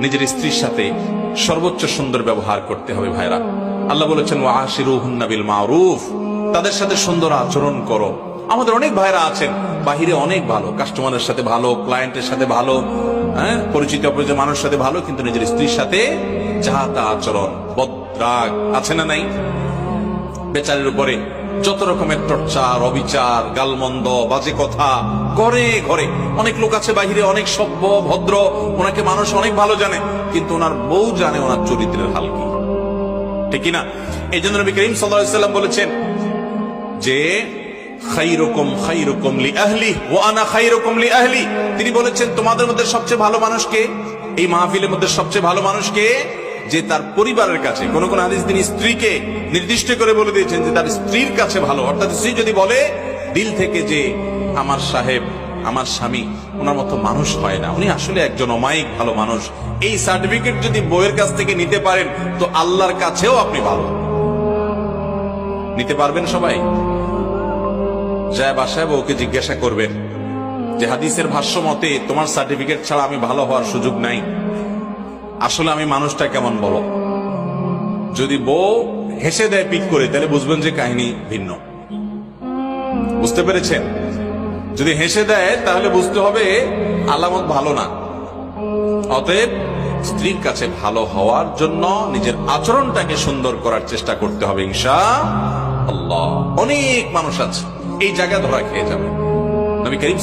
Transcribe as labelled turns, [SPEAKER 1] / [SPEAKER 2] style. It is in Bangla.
[SPEAKER 1] নিজের স্ত্রীর সাথে সর্বোচ্চ সুন্দর ব্যবহার করতে হবে ভাইরা। আল্লাহ বলেছেন ওয়াশিরুহুন্না বিল মারুফ, তাদের সাথে সুন্দর আচরণ করো। আমাদের অনেক ভাইরা আছেন বাহিরে অনেক ভালো, কাস্টমারের সাথে ভালো, ক্লায়েন্টের সাথে ভালো, পরিচিত অপরিচিত মানুষের সাথে ভালো, কিন্তু নিজের স্ত্রীর সাথে যা তা আচরণ, বদরাগ আছে না নাই? বেচারের উপরে যত রকমের টর্চার, অবিচার, গালমন্দ, বাজে কথা ঘরে ঘরে। অনেক লোক আছে বাহিরে অনেক সভ্য ভদ্র, ওনাকে মানুষ অনেক ভালো জানে, কিন্তু ওনার বউ জানে ওনার চরিত্রের হাল কি, ঠিক কিনা? এই জন্য নবী করিম সাল্লাল্লাহু আলাইহি ওয়াসাল্লাম বলেছেন যে খায়রুকুম খায়রুকুম লিআহলি ওয়া আনা খায়রুকুম লিআহলি। তিনি বলেছেন তোমাদের মধ্যে সবচেয়ে ভালো মানুষ কে? এই মাহফিলের মধ্যে সবচেয়ে ভালো মানুষ কে? যে তার পরিবারের কাছে, কোন কোন হাদিস তিনি স্ত্রীকে নির্দিষ্ট করে বলে দিয়েছেন যে তার স্ত্রীর কাছে ভালো। অর্থাৎ স্ত্রী যদি বলে দিল থেকে যে আমার সাহেব, আমার স্বামী ওনার মতো মানুষ হয় না, উনি আসলে একজন অমায়িক ভালো মানুষ, এই সার্টিফিকেট যদি বউয়ের কাছ থেকে নিতে পারেন তো আল্লাহর কাছেও আপনি ভালো নিতে পারবেন। সবাই যায় বাসায় বউকে জিজ্ঞাসা করবেন যে হাদিসের ভাষ্য মতে তোমার সার্টিফিকেট ছাড়া আমি ভালো হওয়ার সুযোগ নাই, আসলে আমি মানুষটা কেমন বলো। যদি বউ হেসে দেয় পিক করে, তাহলে বুঝবেন যে কাহিনী ভিন্ন। বুঝতে পেরেছেন? যদি হেসে দেয় তাহলে বুঝতে হবে আলামত ভালো না। অতএব স্ত্রীর কাছে ভালো হওয়ার জন্য নিজের আচরণটাকে সুন্দর করার চেষ্টা করতে হবে ইনশাআল্লাহ। অনেক মানুষ আছে এই জায়গা ধরা খেয়ে যাবে। নবী করিম